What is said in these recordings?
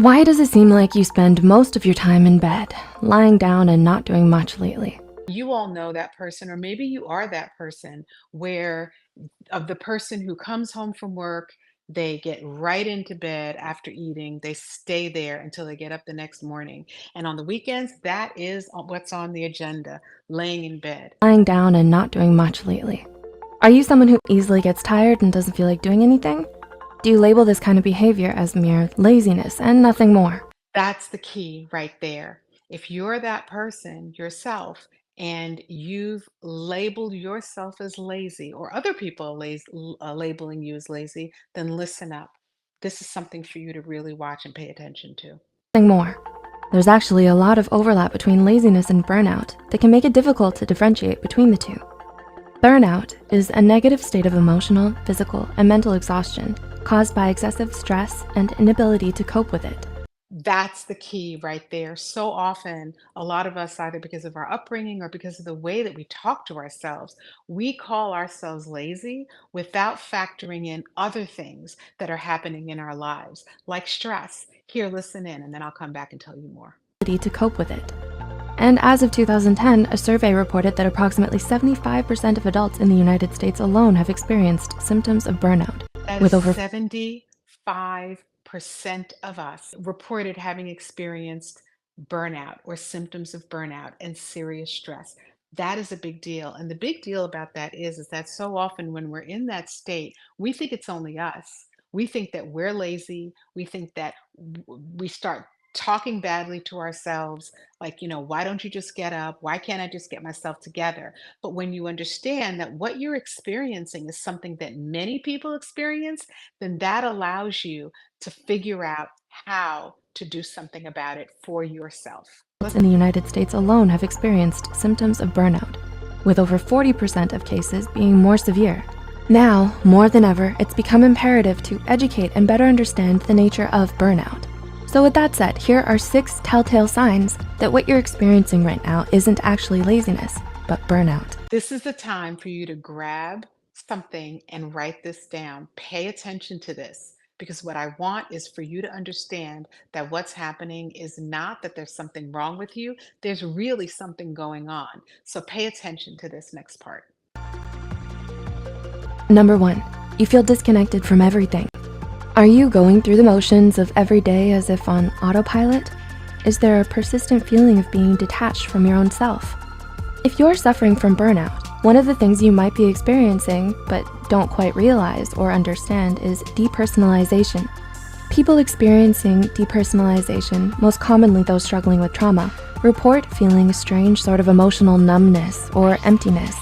Why does it seem like you spend most of your time in bed, lying down and not doing much lately? You all know that person, or maybe you are that person where of the person who comes home from work, they get right into bed after eating, they stay there until they get up the next morning. And on the weekends, that is what's on the agenda, laying in bed. Lying down and not doing much lately. Are you someone who easily gets tired and doesn't feel like doing anything? Do you label this kind of behavior as mere laziness and nothing more? That's the key right there. If you're that person yourself and you've labeled yourself as lazy or other people are labeling you as lazy, then listen up. This is something for you to really watch and pay attention to. Nothing more. There's actually a lot of overlap between laziness and burnout that can make it difficult to differentiate between the two. Burnout is a negative state of emotional, physical, and mental exhaustion caused by excessive stress and inability to cope with it. That's the key right there. So often, a lot of us, either because of our upbringing or because of the way that we talk to ourselves, we call ourselves lazy without factoring in other things that are happening in our lives, like stress. Here, listen in, and then I'll come back and tell you more. To cope with it. And as of 2010, a survey reported that approximately 75% of adults in the United States alone have experienced symptoms of burnout, That is with over 75% of us reported having experienced burnout or symptoms of burnout and serious stress. That is a big deal. And the big deal about that is that so often when we're in that state, we think it's only us. We think that we're lazy. We think that we start talking badly to ourselves, like, why don't you just get up? Why can't I just get myself together? But when you understand that what you're experiencing is something that many people experience, then that allows you to figure out how to do something about it for yourself. in the United States alone have experienced symptoms of burnout, with over 40% of cases being more severe. Now, more than ever, it's become imperative to educate and better understand the nature of burnout. So with that said, here are 6 telltale signs that what you're experiencing right now isn't actually laziness, but burnout. This is the time for you to grab something and write this down. Pay attention to this because what I want is for you to understand that what's happening is not that there's something wrong with you, there's really something going on. So pay attention to this next part. Number 1, you feel disconnected from everything. Are you going through the motions of every day as if on autopilot? Is there a persistent feeling of being detached from your own self? If you're suffering from burnout, one of the things you might be experiencing but don't quite realize or understand is depersonalization. People experiencing depersonalization, most commonly those struggling with trauma, report feeling a strange sort of emotional numbness or emptiness,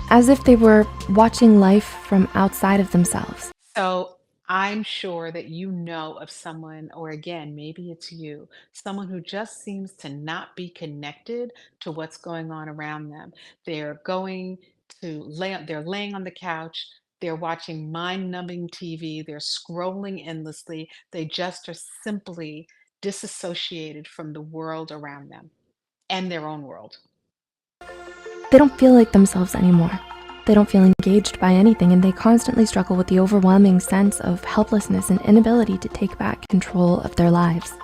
as if they were watching life from outside of themselves. So I'm sure that you know of someone, or again, maybe it's you, someone who just seems to not be connected to what's going on around them. They're going they're laying on the couch, they're watching mind-numbing TV, they're scrolling endlessly. They just are simply disassociated from the world around them and their own world. They don't feel like themselves anymore. They don't feel engaged by anything, and they constantly struggle with the overwhelming sense of helplessness and inability to take back control of their lives.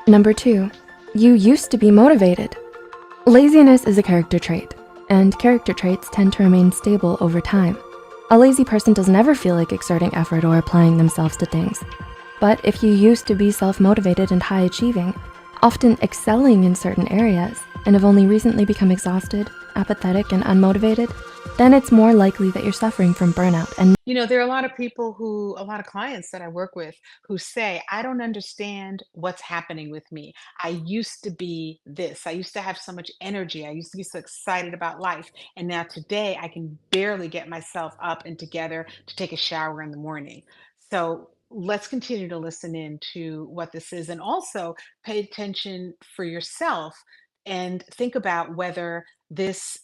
Number 2, you used to be motivated. Laziness is a character trait, and character traits tend to remain stable over time. A lazy person doesn't ever feel like exerting effort or applying themselves to things. But if you used to be self-motivated and high-achieving, often excelling in certain areas, and have only recently become exhausted, apathetic, and unmotivated, then it's more likely that you're suffering from burnout. And There are a lot of clients that I work with who say, I don't understand what's happening with me. I used to be this. I used to have so much energy. I used to be so excited about life. And now today I can barely get myself up and together to take a shower in the morning. So let's continue to listen in to what this is and also pay attention for yourself and think about whether this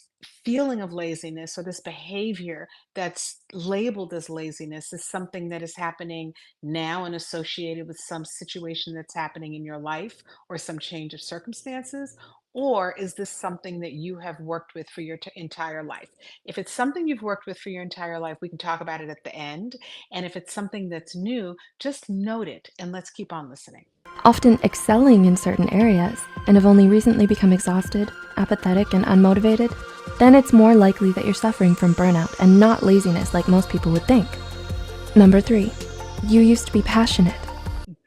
feeling of laziness or this behavior that's labeled as laziness is something that is happening now and associated with some situation that's happening in your life or some change of circumstances, Or is this something that you have worked with for your entire life? If it's something you've worked with for your entire life, we can talk about it at the end. And if it's something that's new, just note it and let's keep on listening. Often excelling in certain areas and have only recently become exhausted, apathetic, and unmotivated, then it's more likely that you're suffering from burnout and not laziness like most people would think. Number 3, you used to be passionate.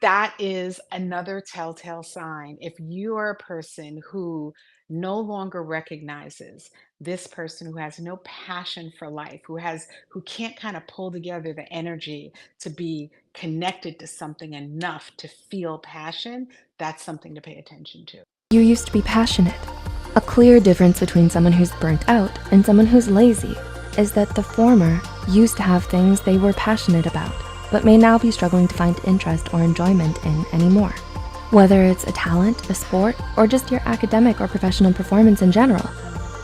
That is another telltale sign. If you are a person who no longer recognizes this person who has no passion for life, who can't kind of pull together the energy to be connected to something enough to feel passion, that's something to pay attention to. You used to be passionate. A clear difference between someone who's burnt out and someone who's lazy is that the former used to have things they were passionate about, but may now be struggling to find interest or enjoyment in anymore. Whether it's a talent, a sport, or just your academic or professional performance in general,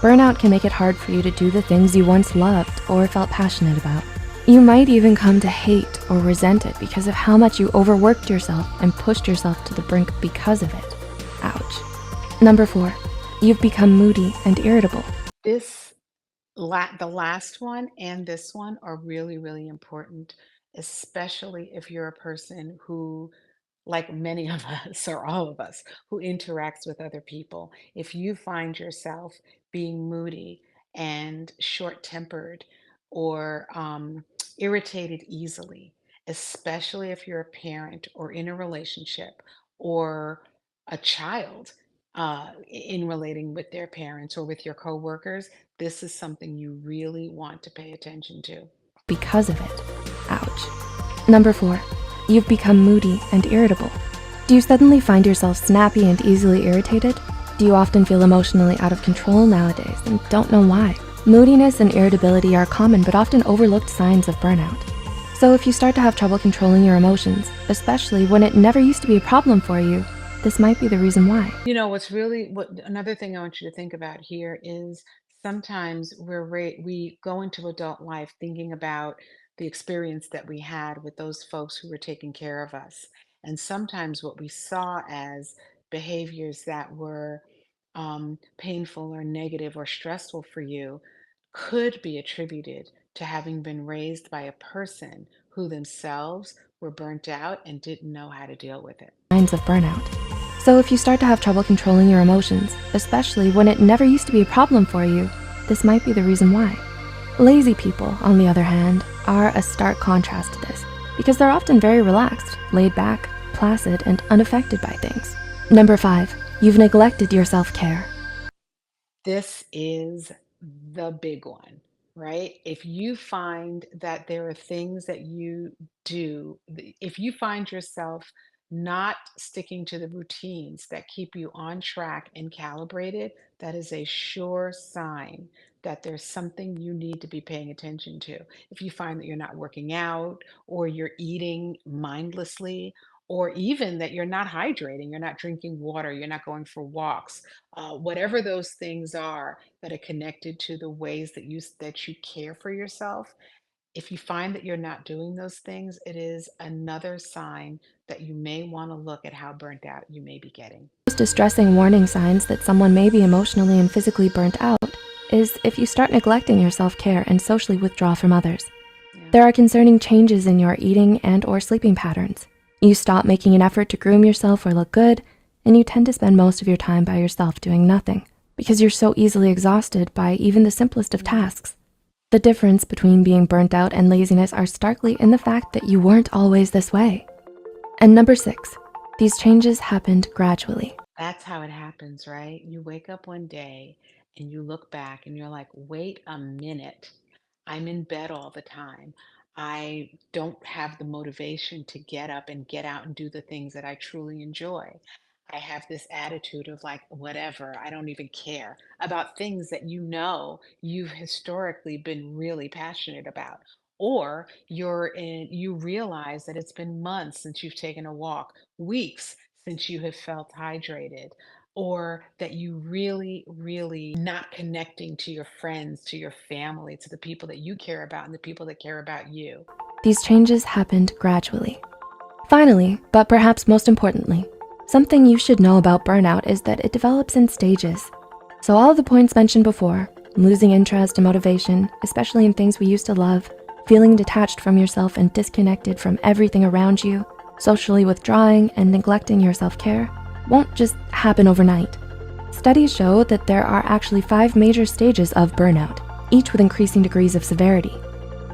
burnout can make it hard for you to do the things you once loved or felt passionate about. You might even come to hate or resent it because of how much you overworked yourself and pushed yourself to the brink because of it. Ouch. Number 4, you've become moody and irritable. The last one and this one are really, really important, especially if you're a person who, like many of us or all of us, who interacts with other people. If you find yourself being moody and short-tempered or irritated easily, especially if you're a parent or in a relationship or a child in relating with their parents or with your coworkers, this is something you really want to pay attention to. Because of it. Ouch. Number 4, you've become moody and irritable. Do you suddenly find yourself snappy and easily irritated? Do you often feel emotionally out of control nowadays and don't know why? Moodiness and irritability are common but often overlooked signs of burnout. So if you start to have trouble controlling your emotions, especially when it never used to be a problem for you, this might be the reason why. What another thing I want you to think about here is sometimes we go into adult life thinking about the experience that we had with those folks who were taking care of us. And sometimes what we saw as behaviors that were painful or negative or stressful for you could be attributed to having been raised by a person who themselves were burnt out and didn't know how to deal with it. Signs of burnout. So if you start to have trouble controlling your emotions, especially when it never used to be a problem for you, this might be the reason why. Lazy people, on the other hand, are a stark contrast to this because they're often very relaxed, laid back, placid, and unaffected by things. Number 5, you've neglected your self-care. This is the big one, right? If you find that there are things that you do, if you find yourself not sticking to the routines that keep you on track and calibrated, that is a sure sign that there's something you need to be paying attention to. If you find that you're not working out or you're eating mindlessly, or even that you're not hydrating, you're not drinking water, you're not going for walks, whatever those things are that are connected to the ways that you care for yourself, if you find that you're not doing those things, it is another sign that you may want to look at how burnt out you may be getting. Most distressing warning signs that someone may be emotionally and physically burnt out is if you start neglecting your self-care and socially withdraw from others. Yeah. There are concerning changes in your eating and or sleeping patterns. You stop making an effort to groom yourself or look good, and you tend to spend most of your time by yourself doing nothing because you're so easily exhausted by even the simplest of tasks. The difference between being burnt out and laziness are starkly in the fact that you weren't always this way. And number 6, these changes happened gradually. That's how it happens, right? You wake up one day and you look back and you're like, wait a minute. I'm in bed all the time. I don't have the motivation to get up and get out and do the things that I truly enjoy. I have this attitude of like, whatever, I don't even care about things that you've historically been really passionate about. Or you realize that it's been months since you've taken a walk, weeks since you have felt hydrated, or that you really, really not connecting to your friends, to your family, to the people that you care about and the people that care about you. These changes happened gradually. Finally, but perhaps most importantly, Something you should know about burnout is that it develops in stages. So all of the points mentioned before, losing interest and motivation, especially in things we used to love, feeling detached from yourself and disconnected from everything around you, socially withdrawing and neglecting your self-care, won't just happen overnight. Studies show that there are actually 5 major stages of burnout, each with increasing degrees of severity.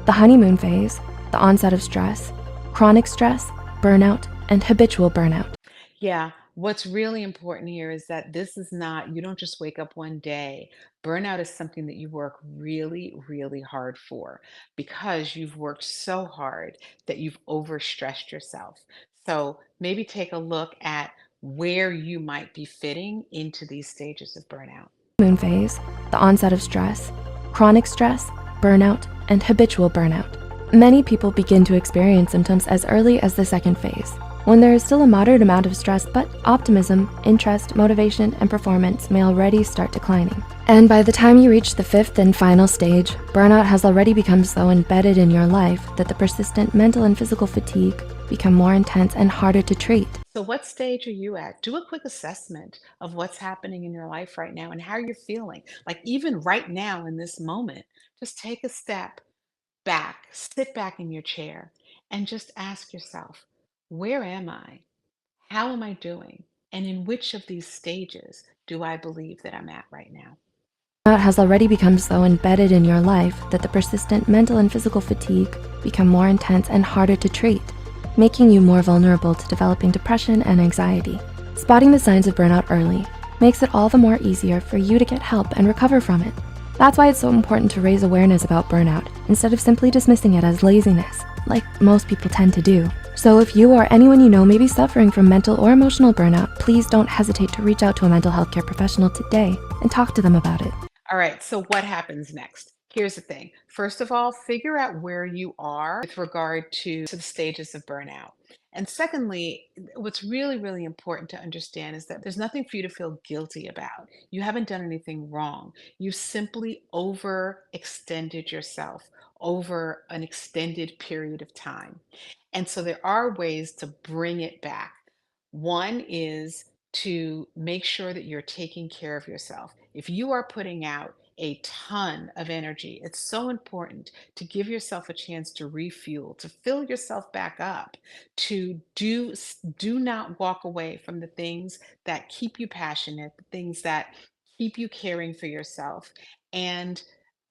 The honeymoon phase, the onset of stress, chronic stress, burnout, and habitual burnout. Yeah, what's really important here is that this is not, you don't just wake up one day. Burnout is something that you work really, really hard for because you've worked so hard that you've overstressed yourself. So maybe take a look at where you might be fitting into these stages of burnout. Moon phase, the onset of stress, chronic stress, burnout, and habitual burnout. Many people begin to experience symptoms as early as the second phase, when there is still a moderate amount of stress, but optimism, interest, motivation, and performance may already start declining. And by the time you reach the 5th and final stage, burnout has already become so embedded in your life that the persistent mental and physical fatigue become more intense and harder to treat. So, what stage are you at? Do a quick assessment of what's happening in your life right now and how you're feeling. Like, even right now in this moment, just take a step back, sit back in your chair, and just ask yourself, where am I? How am I doing? And in which of these stages do I believe that I'm at right now? Burnout has already become so embedded in your life that the persistent mental and physical fatigue become more intense and harder to treat, making you more vulnerable to developing depression and anxiety. Spotting the signs of burnout early makes it all the more easier for you to get help and recover from it. That's why it's so important to raise awareness about burnout instead of simply dismissing it as laziness, like most people tend to do. So if you or anyone you know may be suffering from mental or emotional burnout, please don't hesitate to reach out to a mental health care professional today and talk to them about it. All right, so what happens next? Here's the thing. First of all, figure out where you are with regard to the stages of burnout. And secondly, what's really, really important to understand is that there's nothing for you to feel guilty about. You haven't done anything wrong. You simply overextended yourself over an extended period of time. And so there are ways to bring it back. One is to make sure that you're taking care of yourself. If you are putting out a ton of energy, it's so important to give yourself a chance to refuel, to fill yourself back up, to do not walk away from the things that keep you passionate, the things that keep you caring for yourself, and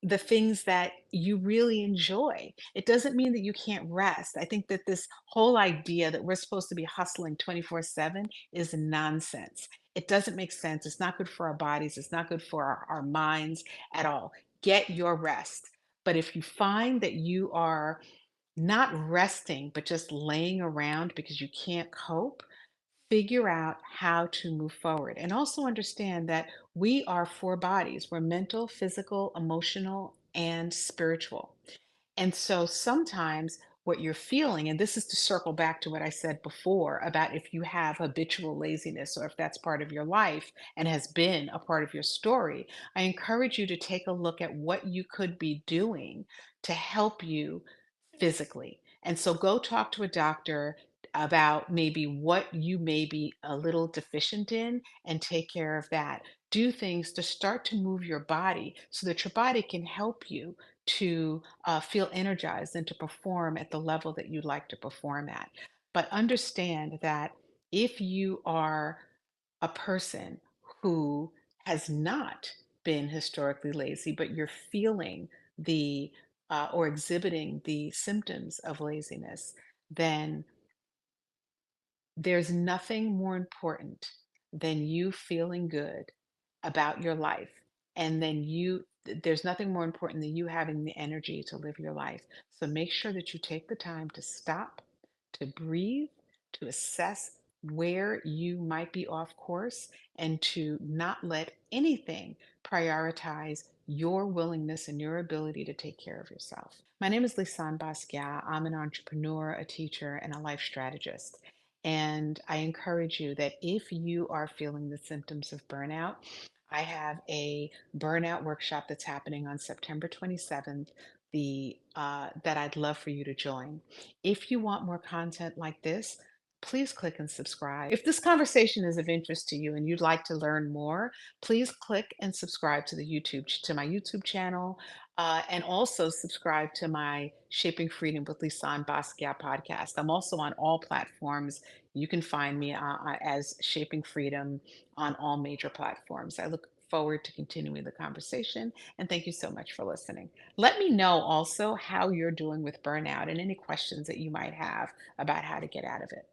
the things that you really enjoy. It doesn't mean that you can't rest. I think that this whole idea that we're supposed to be hustling 24/7 is nonsense. It doesn't make sense. It's not good for our bodies. It's not good for our minds at all. Get your rest. But if you find that you are not resting, but just laying around because you can't cope, figure out how to move forward. And also understand that we are 4 bodies. We're mental, physical, emotional, and spiritual. And so sometimes what you're feeling, and this is to circle back to what I said before about if you have habitual laziness or if that's part of your life and has been a part of your story, I encourage you to take a look at what you could be doing to help you physically. And so go talk to a doctor about maybe what you may be a little deficient in and take care of that. Do things to start to move your body so that your body can help you to feel energized and to perform at the level that you'd like to perform at. But understand that if you are a person who has not been historically lazy, but you're feeling the or exhibiting the symptoms of laziness, then there's nothing more important than you feeling good about your life. And then there's nothing more important than you having the energy to live your life. So make sure that you take the time to stop, to breathe, to assess where you might be off course, and to not let anything prioritize your willingness and your ability to take care of yourself. My name is Lisane Basquiat. I'm an entrepreneur, a teacher, and a life strategist. And I encourage you that if you are feeling the symptoms of burnout, I have a burnout workshop that's happening on September 27th. That I'd love for you to join. If you want more content like this, please click and subscribe. If this conversation is of interest to you and you'd like to learn more, please click and subscribe to to my YouTube channel, and also subscribe to my Shaping Freedom with Lisane Basquiat podcast. I'm also on all platforms. You can find me as Shaping Freedom on all major platforms. I look forward to continuing the conversation, and thank you so much for listening. Let me know also how you're doing with burnout and any questions that you might have about how to get out of it.